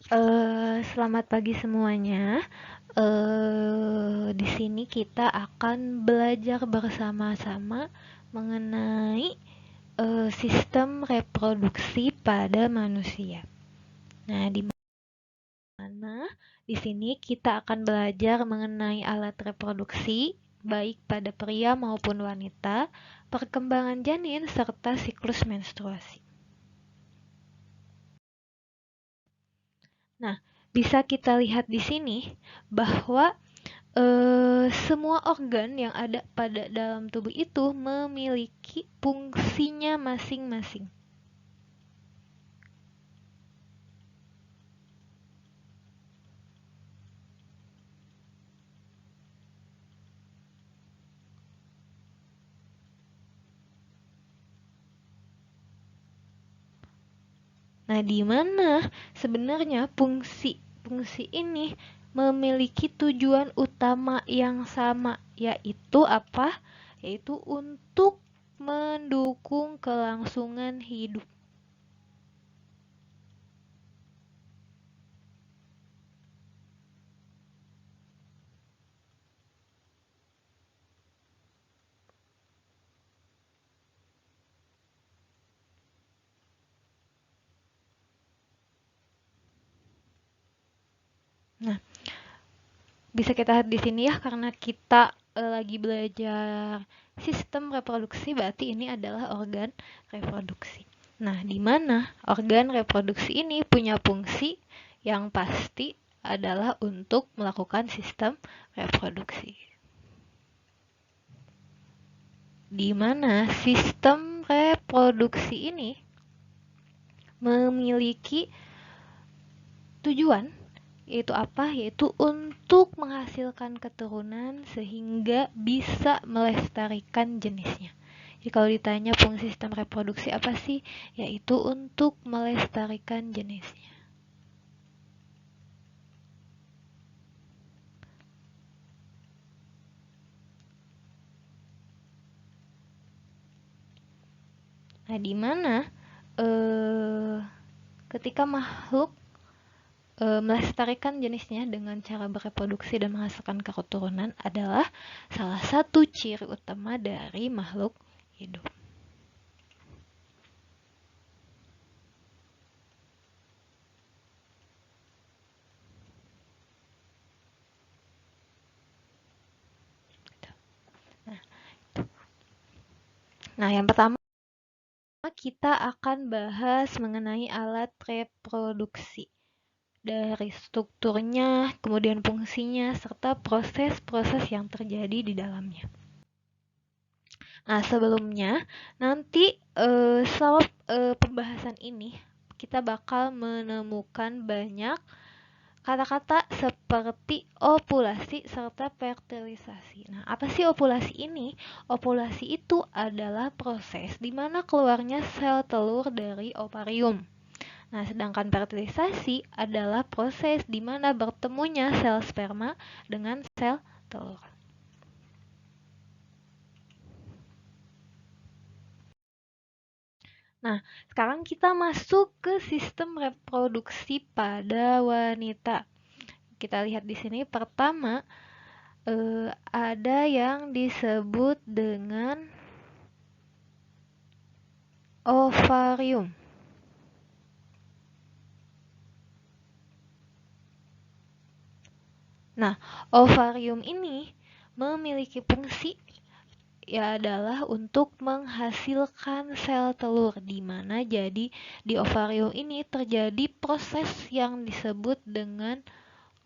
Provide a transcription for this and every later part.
Selamat pagi semuanya. Di sini kita akan belajar bersama-sama mengenai sistem reproduksi pada manusia. Nah, di mana di sini kita akan belajar mengenai alat reproduksi baik pada pria maupun wanita, perkembangan janin serta siklus menstruasi. Nah, bisa kita lihat di sini bahwa semua organ yang ada pada dalam tubuh itu memiliki fungsinya masing-masing. Nah, di mana sebenarnya fungsi ini memiliki tujuan utama yang sama, yaitu apa? Yaitu untuk mendukung kelangsungan hidup. Nah, bisa kita lihat di sini ya, karena kita lagi belajar sistem reproduksi, berarti ini adalah organ reproduksi. Nah, di mana organ reproduksi ini punya fungsi yang pasti adalah untuk melakukan sistem reproduksi. Di mana sistem reproduksi ini memiliki tujuan, yaitu apa? Yaitu untuk menghasilkan keturunan sehingga bisa melestarikan jenisnya. Jadi kalau ditanya fungsi sistem reproduksi apa sih? Yaitu untuk melestarikan jenisnya. Nah, di mana ketika makhluk melestarikan jenisnya dengan cara bereproduksi dan menghasilkan keturunan adalah salah satu ciri utama dari makhluk hidup. Nah, yang pertama kita akan bahas mengenai alat reproduksi. Dari strukturnya, kemudian fungsinya, serta proses-proses yang terjadi di dalamnya. Nah, sebelumnya nanti selama pembahasan ini kita bakal menemukan banyak kata-kata seperti ovulasi serta fertilisasi. Nah, apa sih ovulasi ini? Ovulasi itu adalah proses di mana keluarnya sel telur dari ovarium. Nah, sedangkan fertilisasi adalah proses di mana bertemunya sel sperma dengan sel telur. Nah, sekarang kita masuk ke sistem reproduksi pada wanita. Kita lihat di sini pertama ada yang disebut dengan ovarium. Nah, ovarium ini memiliki fungsi adalah untuk menghasilkan sel telur, di mana jadi di ovarium ini terjadi proses yang disebut dengan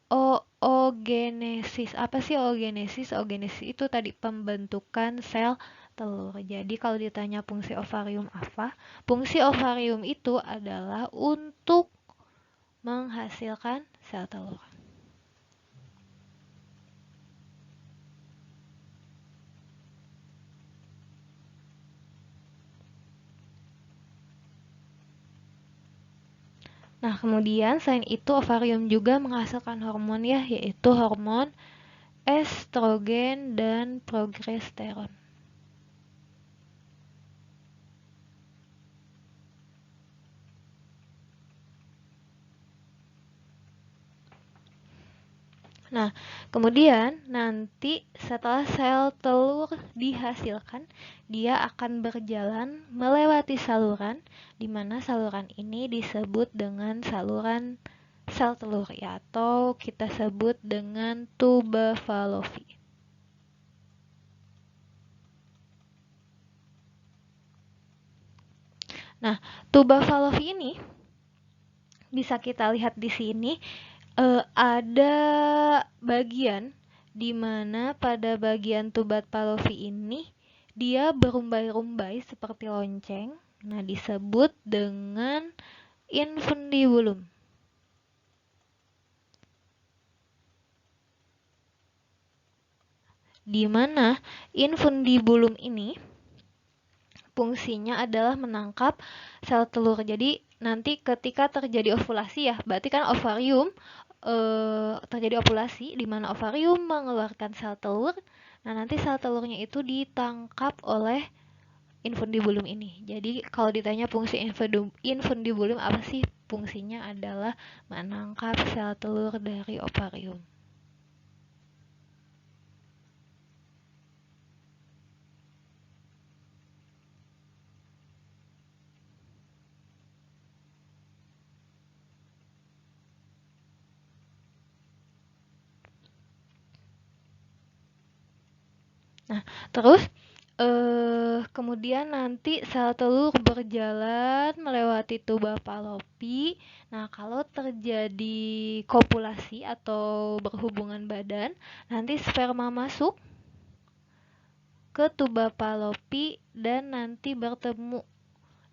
oogenesis. Apa sih oogenesis? Oogenesis itu tadi pembentukan sel telur. Jadi kalau ditanya fungsi ovarium apa? Fungsi ovarium itu adalah untuk menghasilkan sel telur. Nah, kemudian selain itu ovarium juga menghasilkan hormon ya, yaitu hormon estrogen dan progesteron. Nah, kemudian nanti setelah sel telur dihasilkan, dia akan berjalan melewati saluran, di mana saluran ini disebut dengan saluran sel telur ya, atau kita sebut dengan tuba Fallopi. Nah, tuba Fallopi ini bisa kita lihat di sini ada bagian di mana pada bagian tuba Fallopi ini dia berumbai-rumbai seperti lonceng. Nah, disebut dengan infundibulum. Di mana infundibulum ini fungsinya adalah menangkap sel telur. Jadi nanti ketika terjadi ovulasi ya, berarti kan ovarium terjadi ovulasi di mana ovarium mengeluarkan sel telur. Nah, nanti sel telurnya itu ditangkap oleh infundibulum ini. Jadi kalau ditanya fungsi infundibulum apa sih? Fungsinya adalah menangkap sel telur dari ovarium. Nah, terus kemudian nanti sel telur berjalan melewati tuba Fallopi. Nah, kalau terjadi kopulasi atau berhubungan badan, nanti sperma masuk ke tuba Fallopi dan nanti bertemu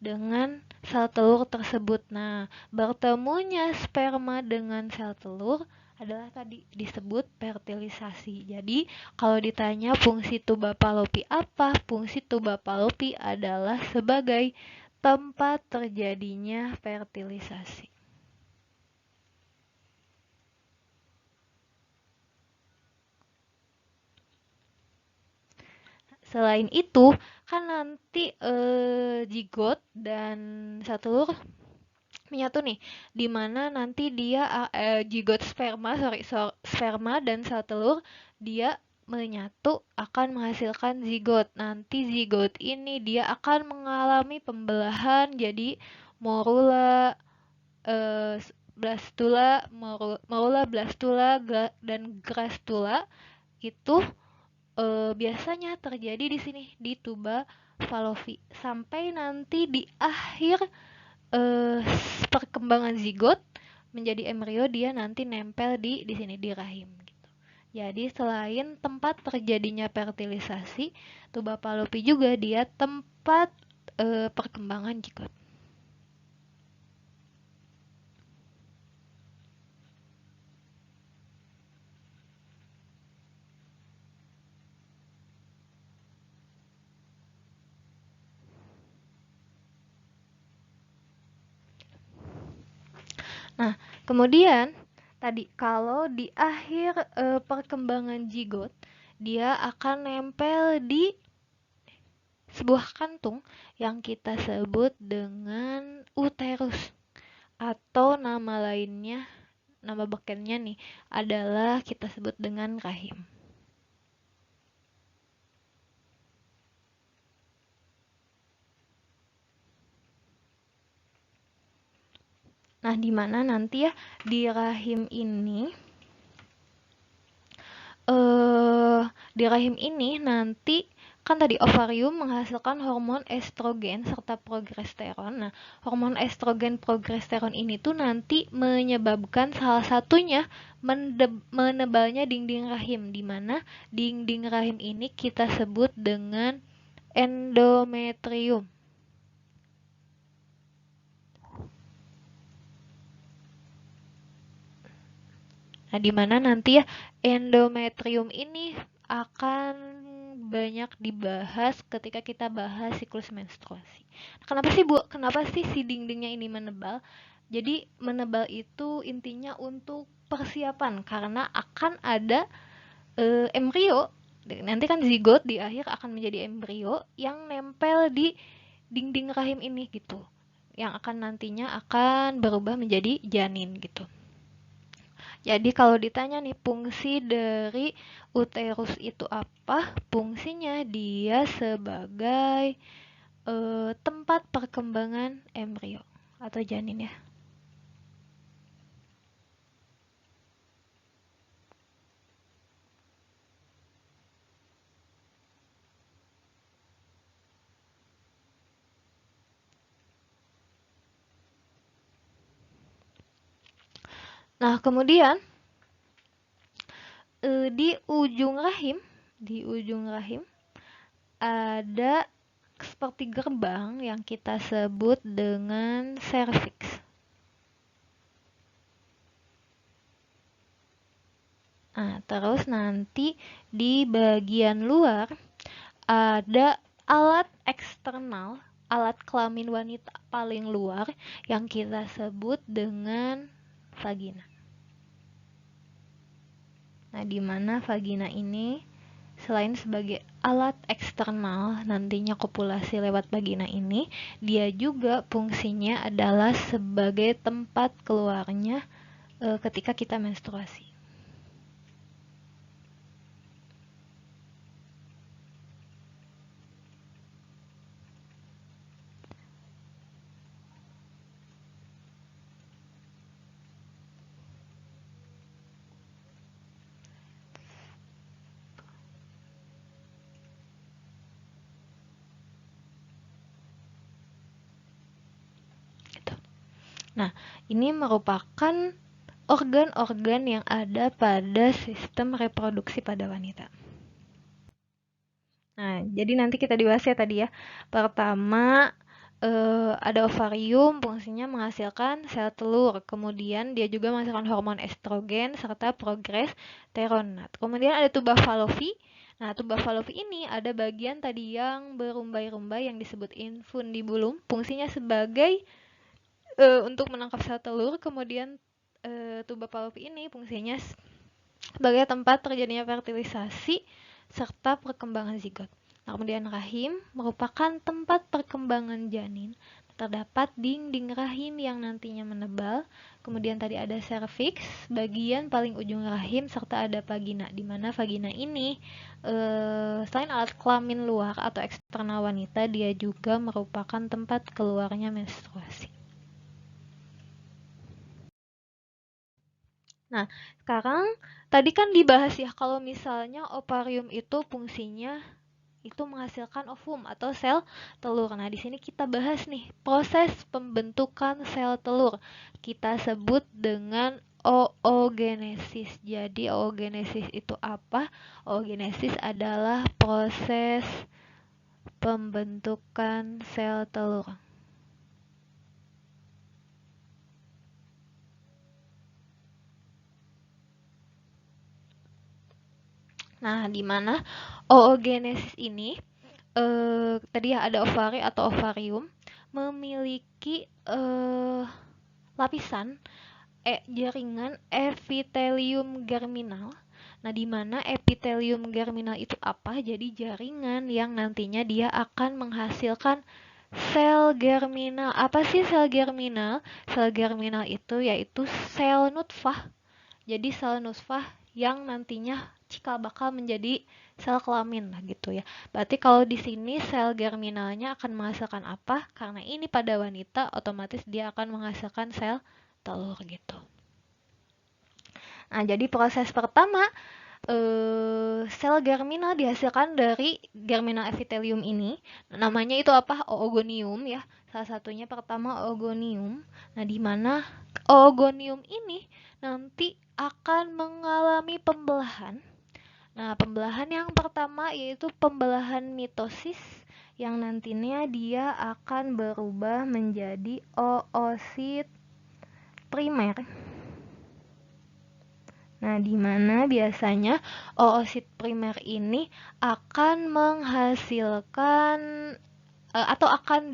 dengan sel telur tersebut. Nah, bertemunya sperma dengan sel telur adalah tadi disebut fertilisasi. Jadi, kalau ditanya fungsi tuba Fallopi apa? Fungsi tuba Fallopi adalah sebagai tempat terjadinya fertilisasi. Selain itu, kan nanti zigot dan sel telur menyatu nih, dimana nanti dia zigot sperma dan sel telur dia menyatu akan menghasilkan zigot. Nanti zigot ini dia akan mengalami pembelahan jadi morula, blastula, blastula dan grastula. Itu biasanya terjadi di sini di tuba Fallopi sampai nanti di akhir perkembangan zigot menjadi embrio, dia nanti nempel di sini di rahim gitu. Jadi selain tempat terjadinya fertilisasi, tuba Fallopi juga dia tempat perkembangan zigot. Nah, kemudian tadi kalau di akhir perkembangan zigot, dia akan nempel di sebuah kantung yang kita sebut dengan uterus, atau nama lainnya, nama bekennya nih adalah kita sebut dengan rahim. Nah, di mana nanti ya di rahim ini di rahim ini nanti kan tadi ovarium menghasilkan hormon estrogen serta progesteron. Nah, hormon estrogen progesteron ini tuh nanti menyebabkan salah satunya menebalnya dinding rahim, di mana dinding rahim ini kita sebut dengan endometrium. Nah, di mana nanti ya endometrium ini akan banyak dibahas ketika kita bahas siklus menstruasi. Kenapa sih Bu? Kenapa sih si dindingnya ini menebal? Jadi menebal itu intinya untuk persiapan karena akan ada embrio. Nanti kan zigot di akhir akan menjadi embrio yang nempel di dinding rahim ini gitu. Yang akan nantinya akan berubah menjadi janin gitu. Jadi kalau ditanya nih fungsi dari uterus itu apa? Fungsinya dia sebagai tempat perkembangan embrio atau janin ya. Nah, kemudian di ujung rahim ada seperti gerbang yang kita sebut dengan serviks. Nah, terus nanti di bagian luar ada alat eksternal, alat kelamin wanita paling luar yang kita sebut dengan vagina. Nah, di mana vagina ini selain sebagai alat eksternal nantinya kopulasi lewat vagina ini, dia juga fungsinya adalah sebagai tempat keluarnya ketika kita menstruasi. Nah, ini merupakan organ-organ yang ada pada sistem reproduksi pada wanita. Nah, jadi nanti kita dibahas ya tadi ya. Pertama, ada ovarium, fungsinya menghasilkan sel telur. Kemudian dia juga menghasilkan hormon estrogen serta progesteronat. Kemudian ada tuba Fallopi. Nah, tuba Fallopi ini ada bagian tadi yang berumbai-rumbai yang disebut infundibulum. Fungsinya sebagai untuk menangkap sel telur. Kemudian tuba Fallopi ini fungsinya sebagai tempat terjadinya fertilisasi serta perkembangan zigot. Nah, kemudian rahim merupakan tempat perkembangan janin. Terdapat dinding rahim yang nantinya menebal. Kemudian tadi ada serviks, bagian paling ujung rahim, serta ada vagina. Di mana vagina ini selain alat kelamin luar atau eksternal wanita, dia juga merupakan tempat keluarnya menstruasi. Nah, sekarang tadi kan dibahas ya kalau misalnya ovarium itu fungsinya itu menghasilkan ovum atau sel telur. Nah, di sini kita bahas nih proses pembentukan sel telur. Kita sebut dengan oogenesis. Jadi oogenesis itu apa? Oogenesis adalah proses pembentukan sel telur. Nah, di mana oogenesis ini tadi ya ada ovari atau ovarium memiliki lapisan jaringan epitelium germinal. Nah, di mana epitelium germinal itu apa? Jadi jaringan yang nantinya dia akan menghasilkan sel germinal. Apa sih sel germinal? Sel germinal itu yaitu sel nutfah. Jadi sel nutfah yang nantinya cikal bakal menjadi sel kelamin lah gitu ya. Berarti kalau di sini sel germinalnya akan menghasilkan apa? Karena ini pada wanita otomatis dia akan menghasilkan sel telur gitu. Nah, jadi proses pertama sel germinal dihasilkan dari germinal epithelium ini. Namanya itu apa? Oogonium ya. Salah satunya pertama oogonium. Nah, di mana oogonium ini nanti akan mengalami pembelahan. Nah, pembelahan yang pertama yaitu pembelahan mitosis yang nantinya dia akan berubah menjadi oosit primer. Nah, di mana biasanya oosit primer ini akan menghasilkan atau akan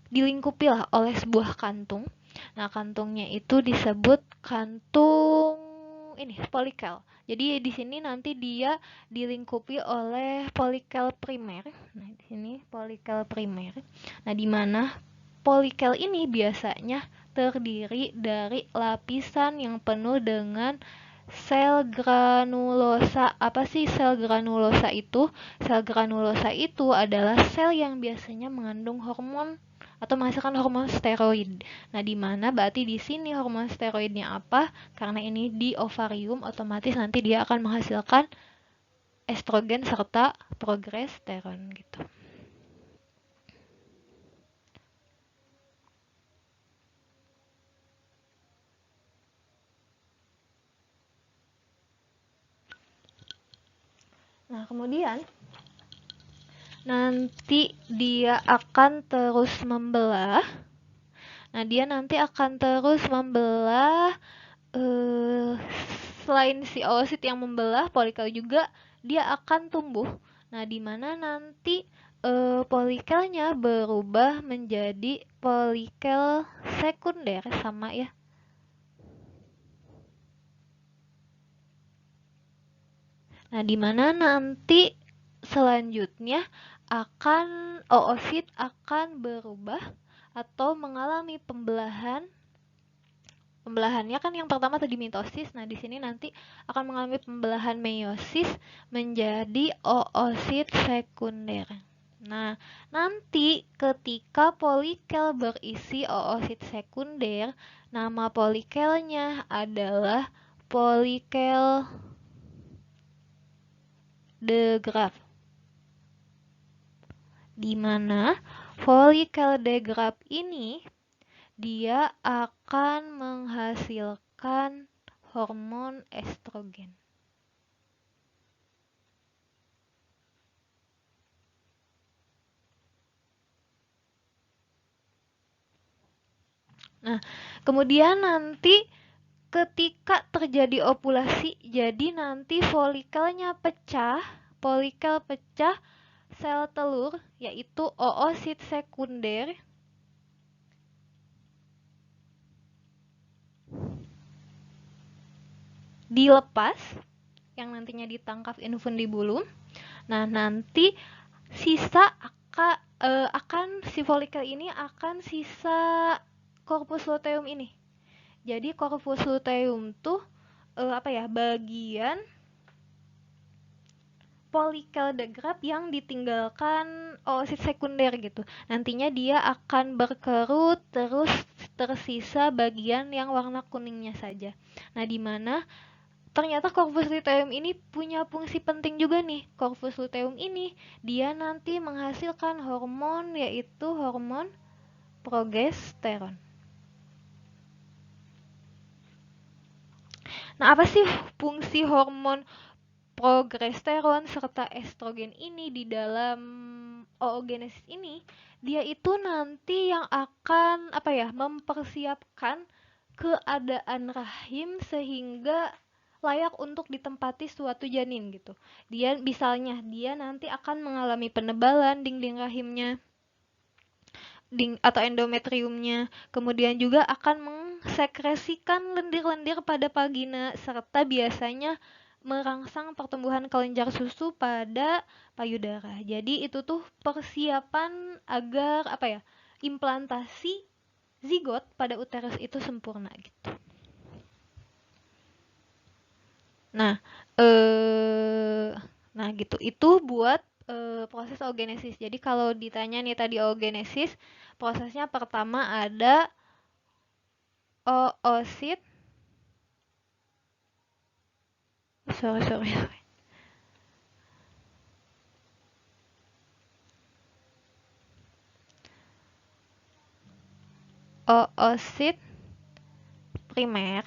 dilingkupi lah oleh sebuah kantung. Nah, kantungnya itu disebut kantung ini polikel. Jadi di sini nanti dia dilingkupi oleh polikel primer. Nah, di sini polikel primer. Nah, di mana polikel ini biasanya terdiri dari lapisan yang penuh dengan sel granulosa. Apa sih sel granulosa itu? Sel granulosa itu adalah sel yang biasanya mengandung hormon atau menghasilkan hormon steroid. Nah, di mana berarti di sini hormon steroidnya apa? Karena ini di ovarium, otomatis nanti dia akan menghasilkan estrogen serta progesteron gitu. Nah, kemudian nanti dia akan terus membelah. Nah, dia nanti akan terus membelah. Selain si oosit yang membelah, folikel juga dia akan tumbuh. Nah, di mana nanti folikelnya berubah menjadi folikel sekunder, sama ya. Nah, di mana nanti selanjutnya oosit akan berubah atau mengalami pembelahan. Pembelahannya kan yang pertama tadi mitosis. Nah, di sini nanti akan mengalami pembelahan meiosis menjadi oosit sekunder. Nah, nanti ketika folikel berisi oosit sekunder, nama folikelnya adalah folikel de Graaf. Di mana folikel de Graaf ini dia akan menghasilkan hormon estrogen. Nah, kemudian nanti ketika terjadi ovulasi, jadi nanti folikel pecah, sel telur yaitu oosit sekunder dilepas yang nantinya ditangkap infundibulum. Nah, nanti sisa akan si folikel ini akan sisa corpus luteum ini. Jadi corpus luteum tuh bagian folikel de Graaf yang ditinggalkan oosit sekunder gitu. Nantinya dia akan berkerut, terus tersisa bagian yang warna kuningnya saja. Nah, di mana ternyata corpus luteum ini punya fungsi penting juga nih. Corpus luteum ini dia nanti menghasilkan hormon, yaitu hormon progesteron. Nah, apa sih fungsi hormon progesteron serta estrogen ini di dalam oogenesis ini? Dia itu nanti yang akan mempersiapkan keadaan rahim sehingga layak untuk ditempati suatu janin gitu. Dia nanti akan mengalami penebalan dinding rahimnya atau endometriumnya, kemudian juga akan mengsekresikan lendir-lendir pada vagina serta biasanya merangsang pertumbuhan kelenjar susu pada payudara. Jadi itu tuh persiapan agar implantasi zigot pada uterus itu sempurna gitu. Nah, gitu. Itu buat proses oogenesis. Jadi kalau ditanya nih tadi oogenesis, prosesnya pertama ada oosit. Sorry. Oosit primer,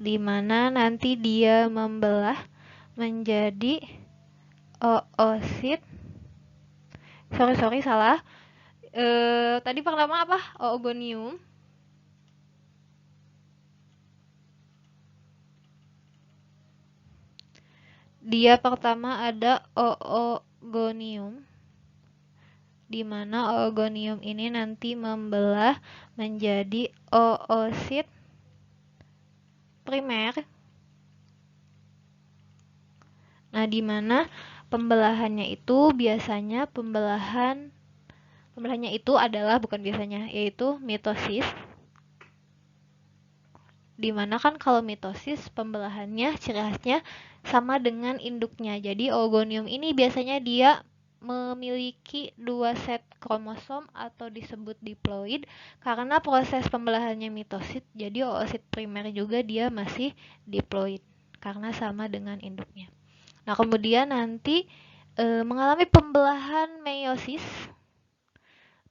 di mana nanti dia membelah menjadi oosit. Sorry salah. Tadi pertama apa? Oogonium. Dia pertama ada oogonium, di mana oogonium ini nanti membelah menjadi oosit primer. Nah, di mana pembelahannya itu biasanya pembelahan Pembelahannya itu adalah bukan biasanya, yaitu mitosis. Dimana kan kalau mitosis pembelahannya ciri khasnya sama dengan induknya. Jadi oogonium ini biasanya dia memiliki 2 set kromosom atau disebut diploid karena proses pembelahannya mitosit. Jadi oosit primer juga dia masih diploid karena sama dengan induknya. Nah, kemudian nanti mengalami pembelahan meiosis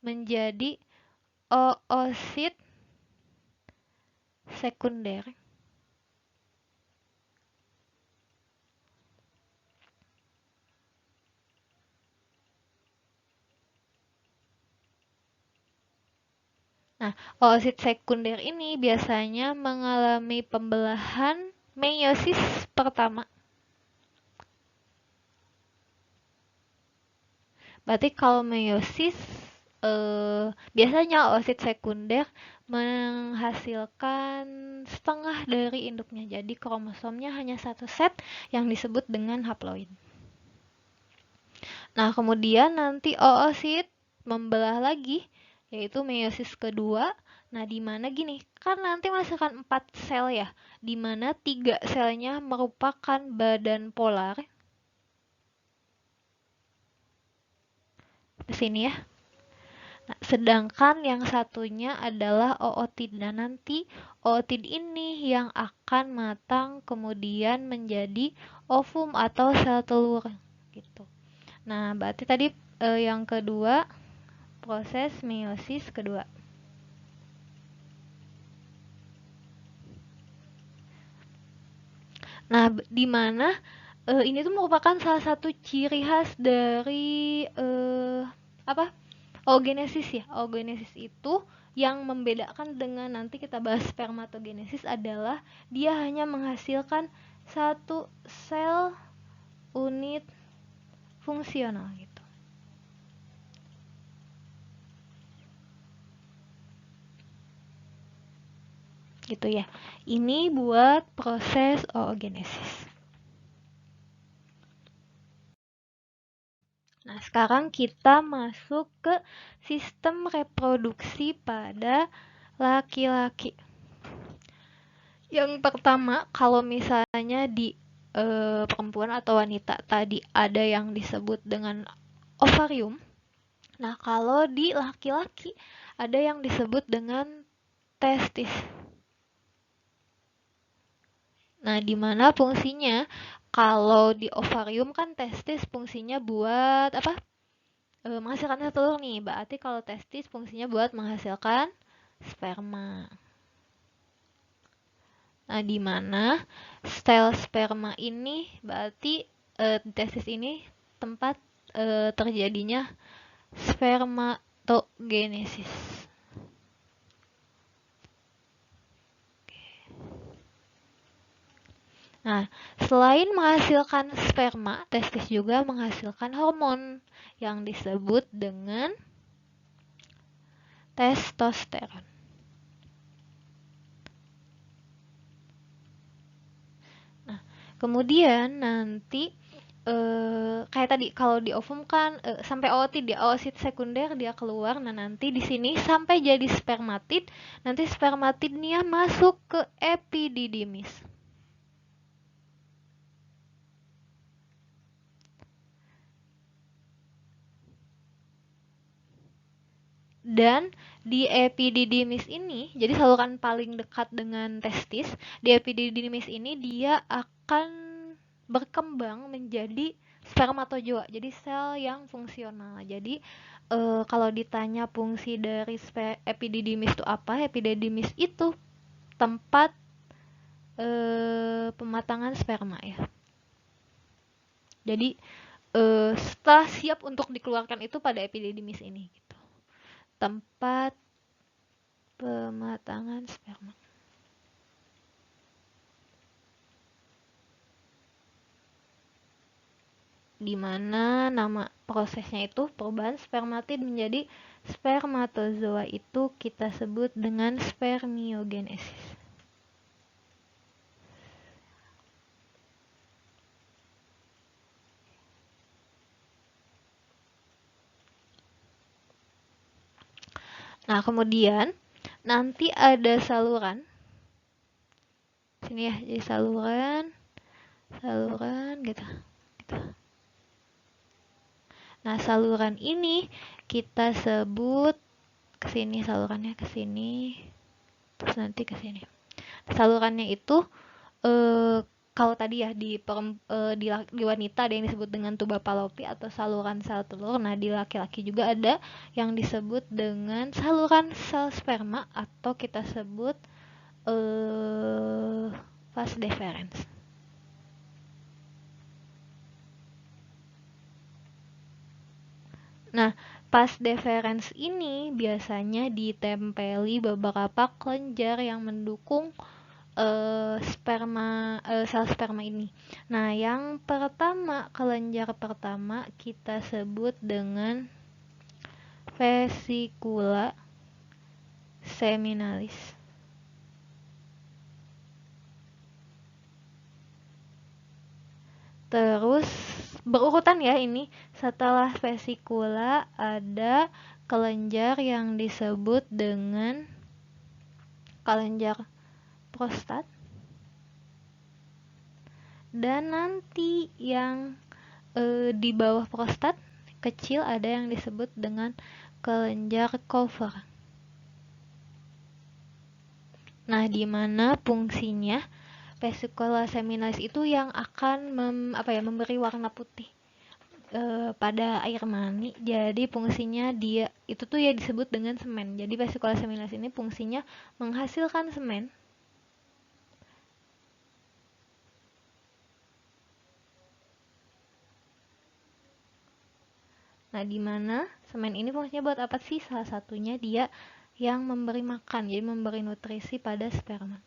menjadi oosit sekunder. Nah, oosit sekunder ini biasanya mengalami pembelahan meiosis pertama. Berarti kalau meiosis biasanya oosit sekunder menghasilkan setengah dari induknya. Jadi kromosomnya hanya 1 set yang disebut dengan haploid. Nah, kemudian nanti oosit membelah lagi, yaitu meiosis kedua. Nah, di mana gini, kan nanti menghasilkan 4 sel ya, di mana 3 selnya merupakan badan polar. Di sini ya. Nah, sedangkan yang satunya adalah ootid. Dan nanti ootid ini yang akan matang kemudian menjadi ovum atau sel telur gitu. Nah, berarti tadi yang kedua proses meiosis kedua. Nah, di mana ini tuh merupakan salah satu ciri khas dari apa? Oogenesis ya. Oogenesis itu yang membedakan dengan nanti kita bahas spermatogenesis adalah dia hanya menghasilkan satu sel unit fungsional gitu. Gitu ya. Ini buat proses oogenesis. Nah, sekarang kita masuk ke sistem reproduksi pada laki-laki. Yang pertama, kalau misalnya di perempuan atau wanita tadi ada yang disebut dengan ovarium. Nah, kalau di laki-laki ada yang disebut dengan testis. Nah, di mana fungsinya? Kalau di ovarium kan testis fungsinya buat apa? Menghasilkan sel telur nih. Berarti kalau testis fungsinya buat menghasilkan sperma. Nah, di mana sel sperma ini berarti testis ini tempat terjadinya spermatogenesis. Nah, selain menghasilkan sperma, testis juga menghasilkan hormon yang disebut dengan testosteron. Nah, kemudian nanti kayak tadi kalau di ovum kan sampai ootit dia oosit sekunder dia keluar. Nah, nanti di sini sampai jadi spermatid. Nanti spermatidnya masuk ke epididymis. Dan di epididymis ini, jadi saluran paling dekat dengan testis, di epididymis ini dia akan berkembang menjadi spermatozoa, jadi sel yang fungsional. Jadi kalau ditanya fungsi dari epididymis itu apa? Epididymis itu tempat pematangan sperma ya. Jadi setelah siap untuk dikeluarkan itu pada epididymis ini gitu. Tempat pematangan sperma. Di mana nama prosesnya itu perubahan spermatid menjadi spermatozoa itu kita sebut dengan spermiogenesis. Nah, kemudian nanti ada saluran. Sini ya, jadi saluran gitu. Nah, saluran ini kita sebut kesini, salurannya kesini, terus nanti kesini. Salurannya itu kalau tadi ya di wanita ada yang disebut dengan tuba Fallopi atau saluran sel telur. Nah, di laki-laki juga ada yang disebut dengan saluran sel sperma atau kita sebut vas deferens. Nah, vas deferens ini biasanya ditempeli beberapa kelenjar yang mendukung sel sperma ini. Nah, yang pertama, kelenjar pertama kita sebut dengan vesicula seminalis. Terus berurutan ya ini. Setelah vesicula ada kelenjar yang disebut dengan kelenjar prostat. Dan nanti yang di bawah prostat kecil ada yang disebut dengan kelenjar Kover. Nah, di mana fungsinya vesicula seminalis itu yang akan memberi warna putih pada air mani. Jadi fungsinya dia itu tuh ya disebut dengan semen. Jadi vesicula seminalis ini fungsinya menghasilkan semen. Nah, di mana semen ini fungsinya buat apa sih? Salah satunya dia yang memberi makan, jadi memberi nutrisi pada sperma.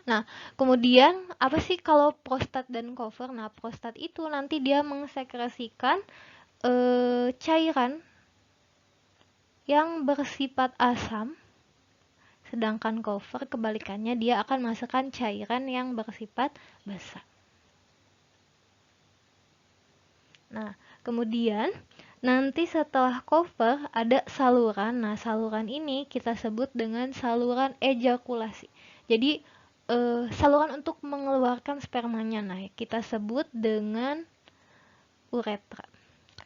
Nah, kemudian apa sih kalau prostat dan Kover? Nah, prostat itu nanti dia mengsekresikan cairan yang bersifat asam, sedangkan Kover kebalikannya dia akan masukkan cairan yang bersifat basa. Nah, kemudian nanti setelah Kover ada saluran. Nah, saluran ini kita sebut dengan saluran ejakulasi. Jadi saluran untuk mengeluarkan spermanya. Nah, kita sebut dengan uretra.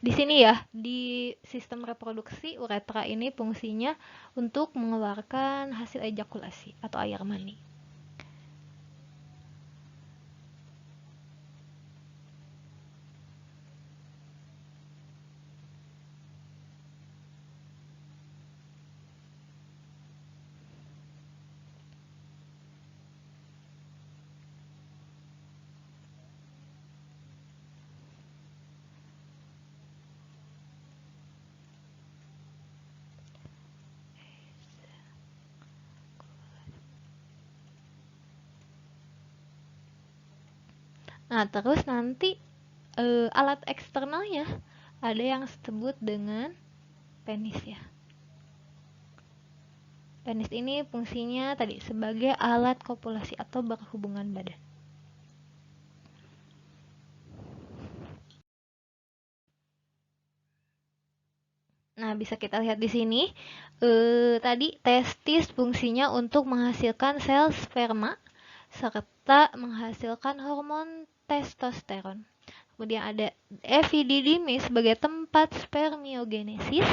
Di sini ya, di sistem reproduksi uretra ini fungsinya untuk mengeluarkan hasil ejakulasi atau air mani. Nah, terus nanti alat eksternalnya ada yang disebut dengan penis ya. Penis ini fungsinya tadi sebagai alat kopulasi atau berhubungan badan. Nah, bisa kita lihat di sini. Tadi testis fungsinya untuk menghasilkan sel sperma serta menghasilkan hormon testosteron. Kemudian ada epididymis sebagai tempat spermiogenesis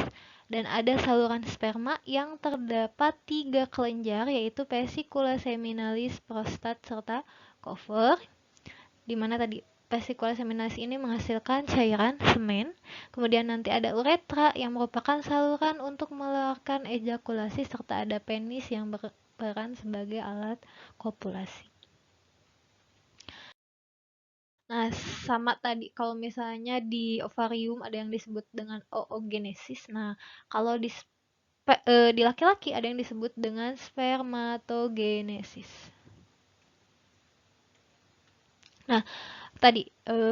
dan ada saluran sperma yang terdapat 3 kelenjar yaitu vesicula seminalis, prostat serta Kover. Di mana tadi vesicula seminalis ini menghasilkan cairan semen. Kemudian nanti ada uretra yang merupakan saluran untuk mengeluarkan ejakulasi serta ada penis yang berperan sebagai alat kopulasi. Nah, sama tadi kalau misalnya di ovarium ada yang disebut dengan oogenesis. Nah, kalau di laki-laki ada yang disebut dengan spermatogenesis. Nah, tadi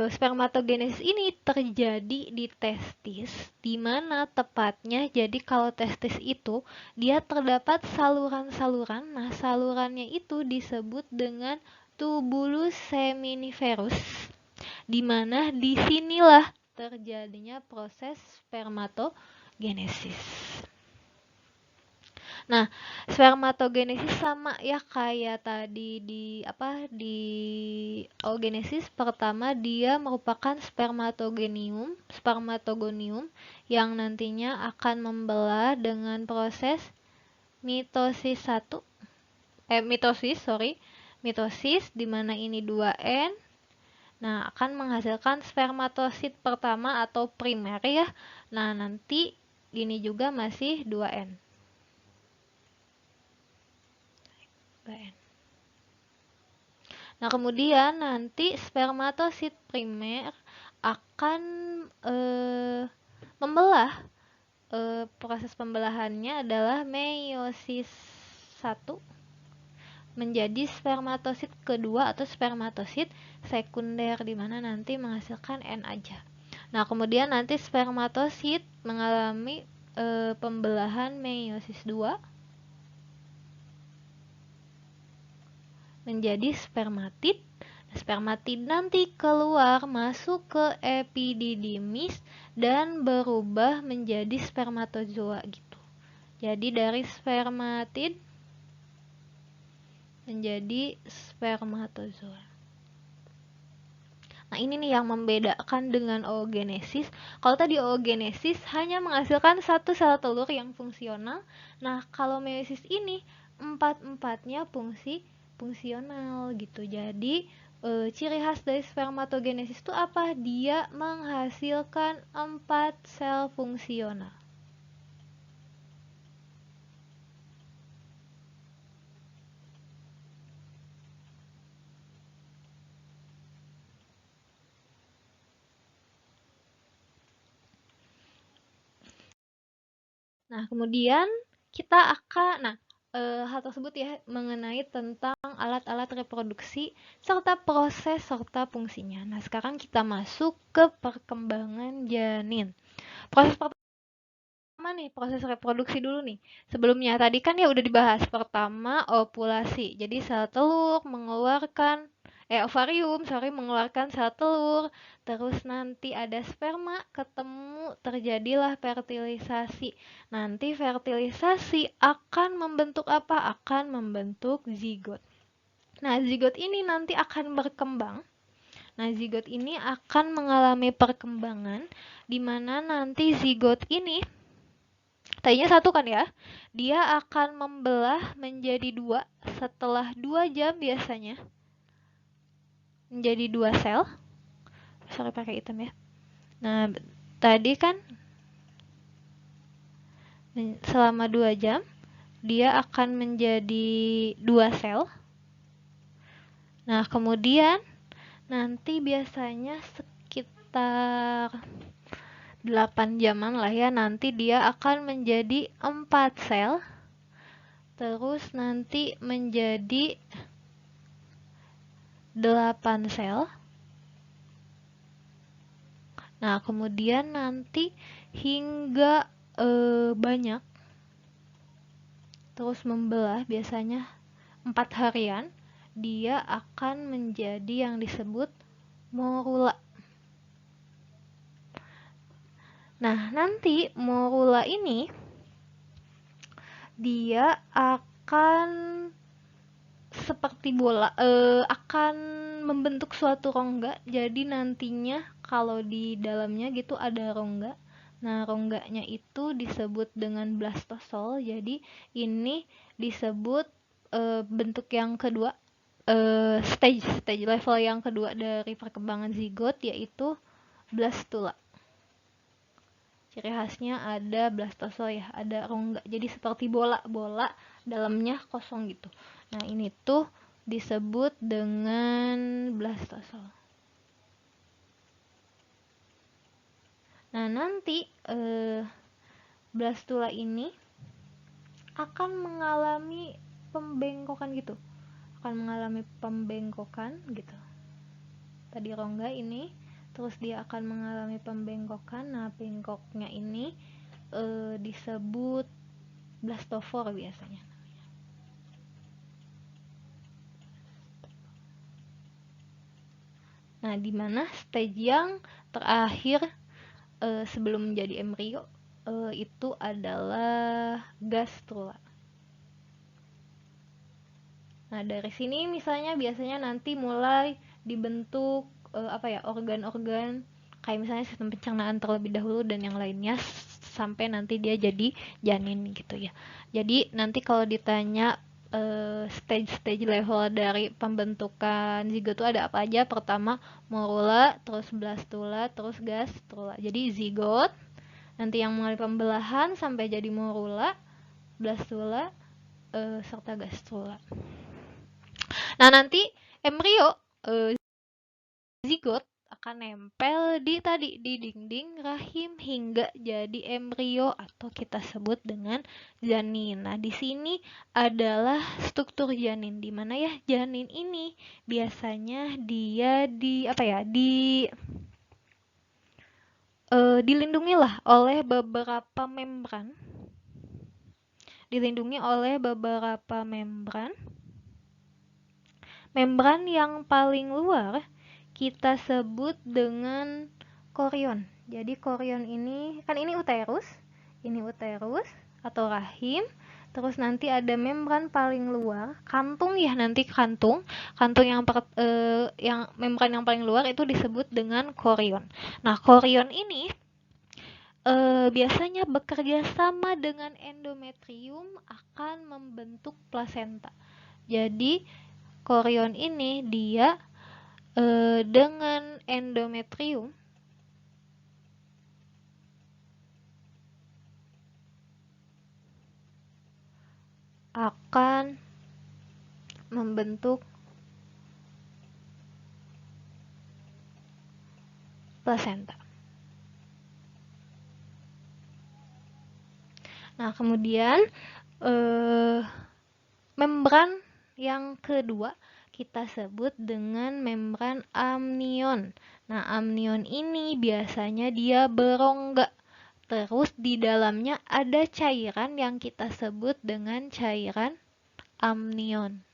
spermatogenesis ini terjadi di testis, di mana tepatnya jadi kalau testis itu dia terdapat saluran-saluran. Nah, salurannya itu disebut dengan tubulus seminiferus, di mana disinilah terjadinya proses spermatogenesis. Nah, spermatogenesis sama ya kayak tadi di oogenesis. Pertama, dia merupakan spermatogonium yang nantinya akan membelah dengan proses mitosis mitosis di mana ini 2N. Nah, akan menghasilkan spermatosit pertama atau primer ya. Nah, nanti ini juga masih 2N. Nah, kemudian nanti spermatosit primer akan membelah. Proses pembelahannya adalah meiosis 1 menjadi spermatosit kedua atau spermatosit sekunder, di mana nanti menghasilkan N aja. Nah, kemudian nanti spermatosit mengalami pembelahan meiosis 2 menjadi spermatid. Spermatid nanti keluar masuk ke epididymis dan berubah menjadi spermatozoa gitu. Jadi dari spermatid menjadi spermatozoa. Nah, ini nih yang membedakan dengan oogenesis. Kalau tadi oogenesis hanya menghasilkan satu sel telur yang fungsional. Nah, kalau meiosis ini empat-empatnya fungsional gitu. Jadi ciri khas dari spermatogenesis itu apa? Dia menghasilkan 4 sel fungsional. Nah, kemudian kita akan hal tersebut ya mengenai tentang alat-alat reproduksi serta proses serta fungsinya. Nah, sekarang kita masuk ke perkembangan janin. Proses pertama nih, proses reproduksi dulu nih. Sebelumnya tadi kan ya udah dibahas. Pertama, ovulasi. Jadi sel telur mengeluarkan ovarium mengeluarkan sel telur, terus nanti ada sperma ketemu, terjadilah fertilisasi. Nanti fertilisasi akan membentuk apa? Akan membentuk zigot. Nah, zigot ini nanti akan berkembang. Nah, zigot ini akan mengalami perkembangan di mana nanti zigot ini tadinya satu kan ya, dia akan membelah menjadi 2 setelah 2 jam biasanya. Menjadi 2 sel. Sorry pakai hitam ya. Nah, tadi kan selama 2 jam dia akan menjadi 2 sel. Nah, kemudian nanti biasanya sekitar 8 jaman lah ya, nanti dia akan menjadi 4 sel. Terus nanti menjadi 8 sel. Nah, kemudian nanti hingga banyak, terus membelah biasanya 4 harian, dia akan menjadi yang disebut morula. Nah, nanti morula ini dia akan seperti bola, akan membentuk suatu rongga. Jadi nantinya kalau di dalamnya gitu ada rongga. Nah, rongganya itu disebut dengan blastosol. Jadi ini disebut bentuk yang kedua, stage level yang kedua dari perkembangan zigot, yaitu blastula. Ciri khasnya ada blastosol ya, ada rongga. Jadi seperti bola dalamnya kosong gitu. Nah, ini tuh disebut dengan blastosol. Nah, nanti blastula ini akan mengalami pembengkokan gitu. Akan mengalami pembengkokan gitu. Tadi rongga ini, terus dia akan mengalami pembengkokan. Nah, bengkoknya ini disebut blastofor biasanya. Nah, di mana stage yang terakhir sebelum menjadi embrio itu adalah gastrula. Nah, dari sini misalnya biasanya nanti mulai dibentuk organ-organ kayak misalnya sistem pencernaan terlebih dahulu dan yang lainnya sampai nanti dia jadi janin gitu ya. Jadi nanti kalau ditanya stage-stage level dari pembentukan zigot itu ada apa aja? Pertama morula, terus blastula, terus gastrula. Jadi zigot nanti yang mengalami pembelahan sampai jadi morula, blastula, serta gastrula. Nah, nanti embrio zigot akan nempel di dinding rahim hingga jadi embrio atau kita sebut dengan janin. Nah, di sini adalah struktur janin di mana ya janin ini biasanya dia dilindungi lah oleh beberapa membran. Dilindungi oleh beberapa membran. Membran yang paling luar kita sebut dengan korion. Jadi korion ini kan ini uterus atau rahim. Terus nanti ada membran paling luar, kantung ya nanti kantung yang membran yang paling luar itu disebut dengan korion. Nah, korion ini biasanya bekerja sama dengan endometrium akan membentuk plasenta. Jadi korion ini dia dengan endometrium akan membentuk plasenta. Nah, kemudian membran yang kedua kita sebut dengan membran amnion. Nah, amnion ini biasanya dia berongga. Terus di dalamnya ada cairan yang kita sebut dengan cairan amnion.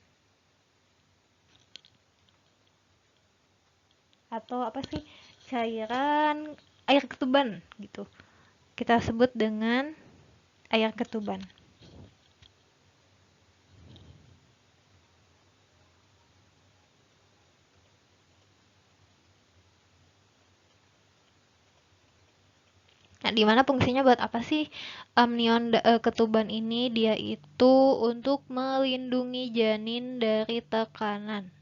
Atau apa sih? Cairan air ketuban gitu. Kita sebut dengan air ketuban. Nah, di mana fungsinya buat apa sih amnion ketuban ini? Dia itu untuk melindungi janin dari tekanan.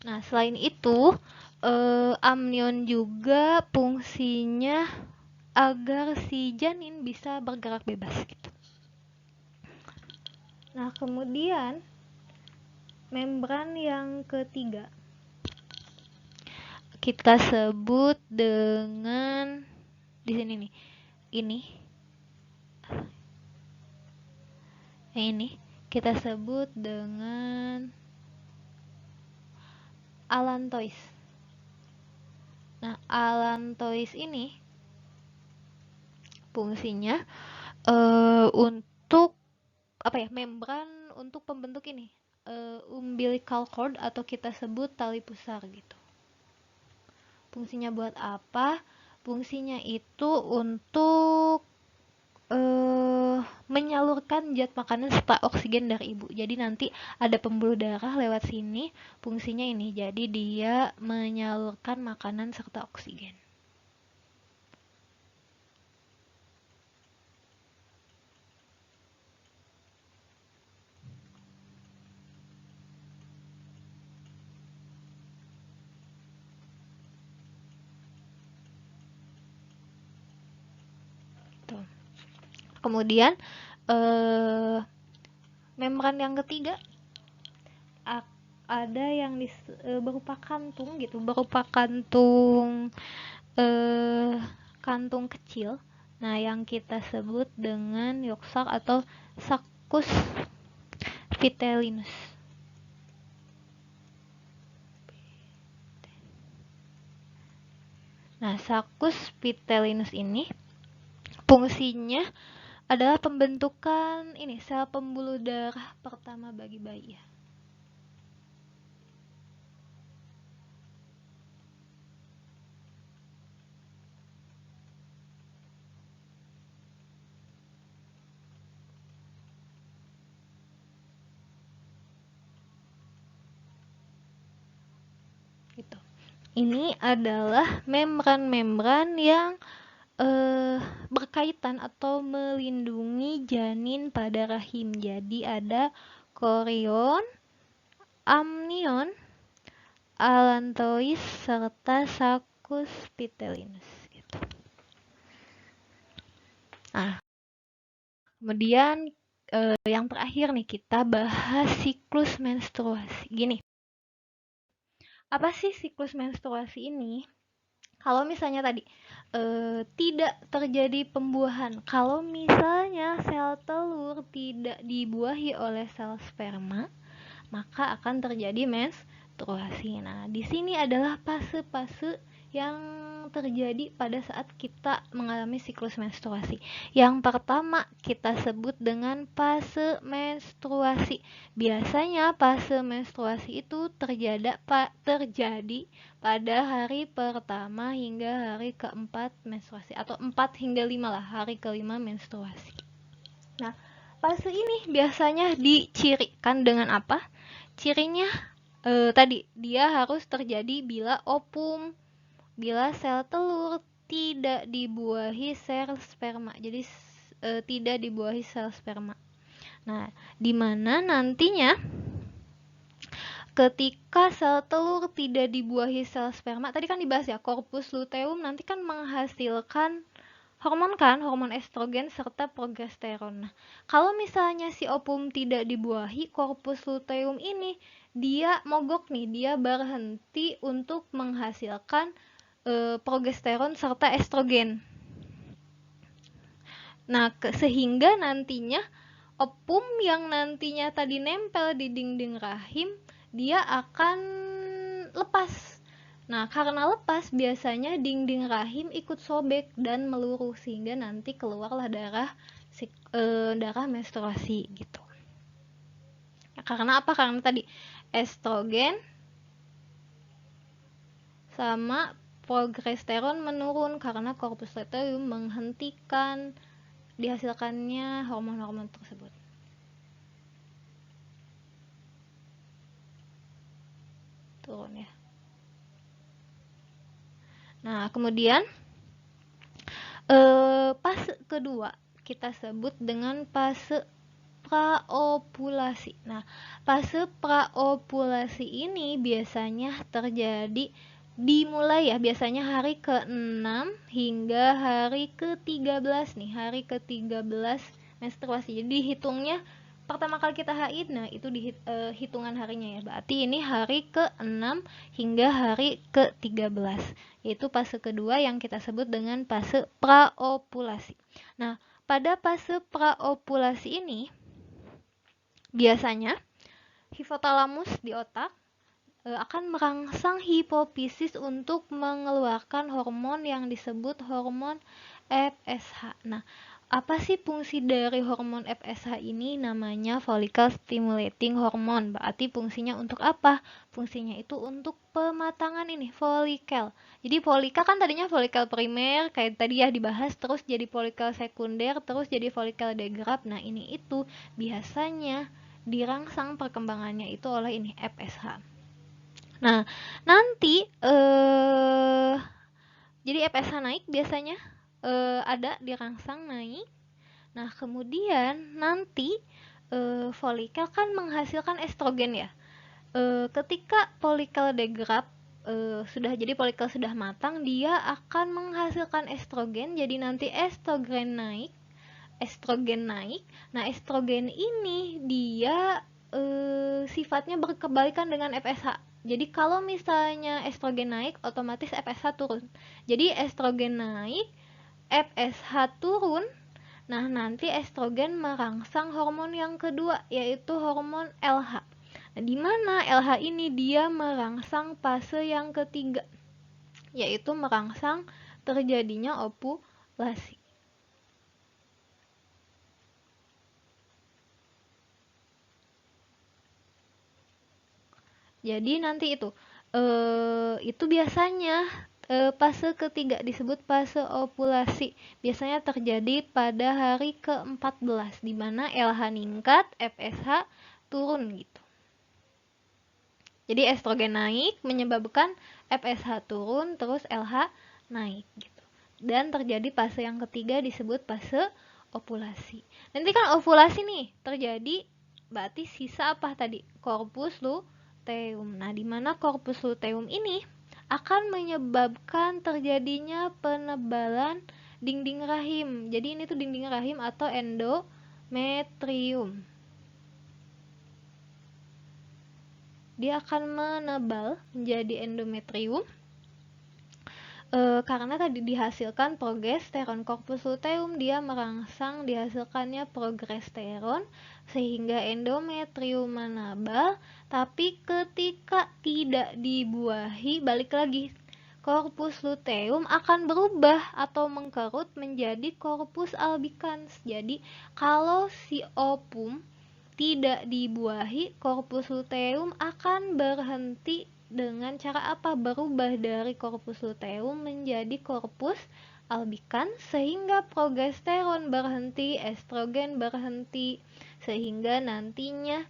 Nah, selain itu, amnion juga fungsinya agar si janin bisa bergerak bebas gitu. Nah, kemudian membran yang ketiga kita sebut dengan di sini nih. Ini kita sebut dengan allantois. Nah, allantois ini fungsinya untuk membran untuk pembentuk ini umbilical cord atau kita sebut tali pusar gitu. Fungsinya buat apa? Fungsinya itu untuk menyalurkan zat makanan serta oksigen dari ibu. Jadi nanti ada pembuluh darah lewat sini, fungsinya ini. Jadi dia menyalurkan makanan serta oksigen. Tuh. Kemudian membran yang ketiga ada yang berupa kantung gitu, berupa kantung kantung kecil. Nah, yang kita sebut dengan yolk sac atau saccus vitellinus. Nah, Saccus pitellinus ini fungsinya adalah pembentukan ini sel pembuluh darah pertama bagi bayi ya. Gitu. Ini adalah membran-membran yang berkaitan atau melindungi janin pada rahim. Jadi ada chorion, amnion, allantois, serta Saccus pitellinus. Gitu. Nah, kemudian yang terakhir nih kita bahas siklus menstruasi. Gini, apa sih siklus menstruasi ini? Kalau misalnya tadi tidak terjadi pembuahan, kalau misalnya sel telur tidak dibuahi oleh sel sperma, maka akan terjadi menstruasi. Nah, di sini adalah fase-fase yang terjadi pada saat kita mengalami siklus menstruasi. Yang pertama kita sebut dengan fase menstruasi. Biasanya fase menstruasi itu terjadi pada hari pertama hingga hari keempat menstruasi, atau 4 hingga 5 lah, hari kelima menstruasi. Nah, fase ini biasanya dicirikan dengan apa? Cirinya tadi dia harus terjadi bila sel telur tidak dibuahi sel sperma. Jadi tidak dibuahi sel sperma. Nah, di mana nantinya ketika sel telur tidak dibuahi sel sperma, tadi kan dibahas ya, corpus luteum nanti kan menghasilkan hormon estrogen serta progesteron. Nah, kalau misalnya si ovum tidak dibuahi, corpus luteum ini dia mogok nih, dia berhenti untuk menghasilkan progesteron serta estrogen. Nah, sehingga nantinya ovum yang nantinya tadi nempel di dinding rahim, dia akan lepas. Nah, karena lepas, biasanya dinding rahim ikut sobek dan meluruh sehingga nanti keluarlah darah menstruasi gitu. Karena apa? Karena tadi estrogen sama progesteron menurun karena corpus luteum menghentikan dihasilkannya hormon-hormon tersebut. Turun ya. Nah, kemudian fase kedua kita sebut dengan fase praovulasi. Nah, fase praovulasi ini biasanya terjadi dimulai ya, biasanya hari ke-6 hingga hari ke-13 nih, hari ke-13 menstruasi. Jadi hitungnya pertama kali kita haid, nah itu di hitungan harinya ya. Berarti ini hari ke-6 hingga hari ke-13. Yaitu fase kedua yang kita sebut dengan fase praovulasi. Nah, pada fase praovulasi ini biasanya hipotalamus di otak akan merangsang hipofisis untuk mengeluarkan hormon yang disebut hormon FSH. Nah, apa sih fungsi dari hormon FSH ini? Namanya follicle stimulating hormone. Berarti fungsinya untuk apa? Fungsinya itu untuk pematangan ini, folikel. Jadi folikel kan tadinya folikel primer, kayak tadi ya dibahas, terus jadi folikel sekunder, terus jadi folikel degrad. Nah, ini itu biasanya dirangsang perkembangannya itu oleh ini FSH. Nah, nanti jadi FSH naik biasanya ada dirangsang naik. Nah, kemudian nanti folikel kan menghasilkan estrogen ya. Ketika folikel degrad sudah jadi folikel sudah matang, dia akan menghasilkan estrogen. Jadi nanti estrogen naik. Nah, estrogen ini dia sifatnya berkebalikan dengan FSH. Jadi kalau misalnya estrogen naik, otomatis FSH turun. Jadi estrogen naik, FSH turun. Nah, nanti estrogen merangsang hormon yang kedua, yaitu hormon LH. Nah, di mana LH ini dia merangsang fase yang ketiga, yaitu merangsang terjadinya ovulasi. Jadi nanti itu biasanya fase ketiga disebut fase ovulasi. Biasanya terjadi pada hari ke-14 di mana LH ningkat, FSH turun gitu. Jadi estrogen naik menyebabkan FSH turun, terus LH naik gitu. Dan terjadi fase yang ketiga disebut fase ovulasi. Nanti kan ovulasi nih terjadi, berarti sisa apa tadi? Corpus luteum. Nah, di mana corpus luteum ini akan menyebabkan terjadinya penebalan dinding rahim. Jadi ini tuh dinding rahim atau endometrium. Dia akan menebal menjadi endometrium karena tadi dihasilkan progesteron. Corpus luteum dia merangsang dihasilkannya progesteron sehingga endometrium menebal, tapi ketika tidak dibuahi, balik lagi, corpus luteum akan berubah atau mengkerut menjadi corpus albicans. Jadi kalau si ovum tidak dibuahi, corpus luteum akan berhenti dengan cara apa? Berubah dari corpus luteum menjadi corpus albicans, sehingga progesteron berhenti, estrogen berhenti, sehingga nantinya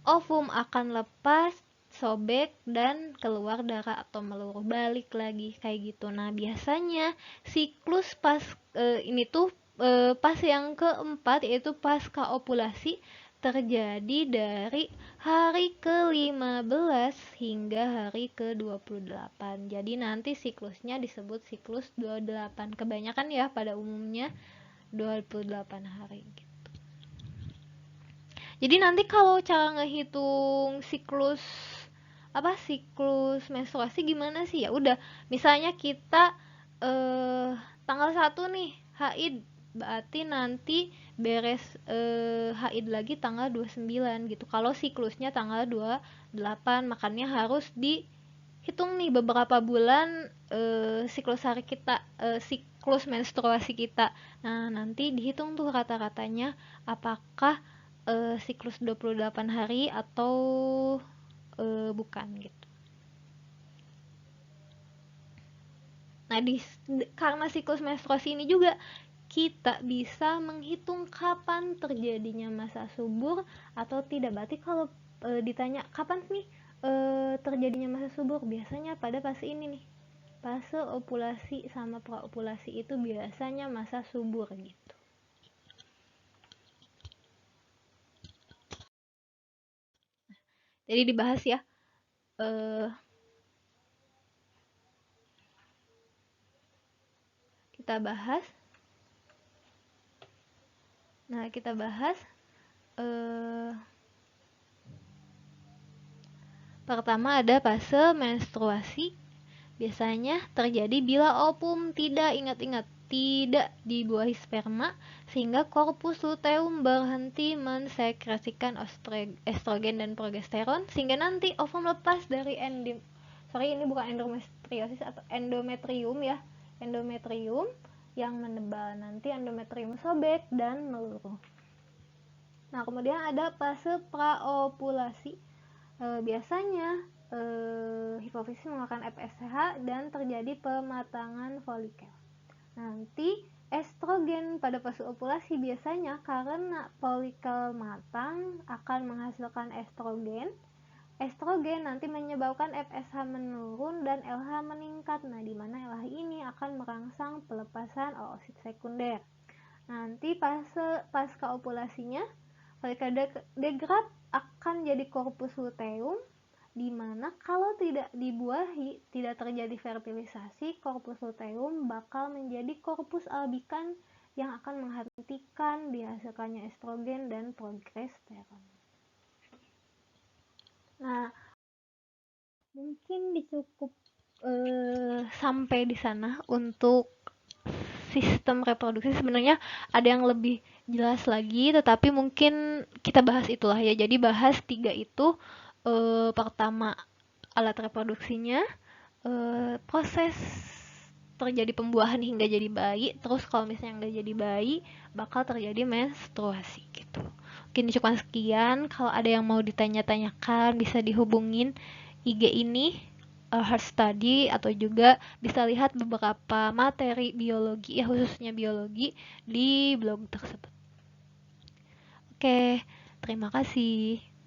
ovum akan lepas, sobek, dan keluar darah atau meluruh, balik lagi kayak gitu. Nah, biasanya siklus ini tuh pas yang keempat, yaitu pasca ovulasi, terjadi dari hari ke-15 hingga hari ke-28. Jadi nanti siklusnya disebut siklus 28. Kebanyakan ya pada umumnya 28 hari gitu. Jadi nanti kalau cara ngehitung siklus menstruasi gimana sih? Ya udah, misalnya kita tanggal 1 nih haid, berarti nanti beres haid lagi tanggal 29 gitu. Kalau siklusnya tanggal 28, makanya harus dihitung nih beberapa bulan siklus menstruasi kita. Nah, nanti dihitung tuh rata-ratanya apakah siklus 28 hari atau bukan gitu. Nah, karena siklus menstruasi ini juga kita bisa menghitung kapan terjadinya masa subur atau tidak. Berarti kalau ditanya kapan nih terjadinya masa subur, biasanya pada fase ini nih, fase ovulasi sama praovulasi itu biasanya masa subur gitu. Jadi dibahas ya. Kita bahas. Nah, kita bahas pertama ada fase menstruasi. Biasanya terjadi bila ovum tidak dibuahi sperma, sehingga corpus luteum berhenti mensekresikan estrogen dan progesteron, sehingga nanti ovum lepas dari endometrium ya, endometrium yang menebal, nanti endometrium sobek dan meluruh. Nah, kemudian ada fase praovulasi. Biasanya hipofisis mengeluarkan FSH dan terjadi pematangan folikel. Nanti estrogen pada fase ovulasi biasanya karena folikel matang akan menghasilkan estrogen. Estrogen nanti menyebabkan FSH menurun dan LH meningkat. Nah, di mana LH ini akan merangsang pelepasan oosit sekunder. Nanti pasca ovulasinya folikel degrad akan jadi corpus luteum, di mana kalau tidak dibuahi, tidak terjadi fertilisasi, corpus luteum bakal menjadi corpus albicans yang akan menghentikan dihasilkannya estrogen dan progesteron. Nah, mungkin cukup sampai di sana untuk sistem reproduksi. Sebenarnya ada yang lebih jelas lagi, tetapi mungkin kita bahas itulah ya. Jadi bahas 3 itu. Pertama, alat reproduksinya, proses terjadi pembuahan hingga jadi bayi, terus kalau misalnya nggak jadi bayi bakal terjadi menstruasi gitu. Mungkin cuma sekian. Kalau ada yang mau ditanya-tanyakan bisa dihubungin IG ini, Heart Study, atau juga bisa lihat beberapa materi biologi ya, khususnya biologi di blog tersebut. Oke, terima kasih.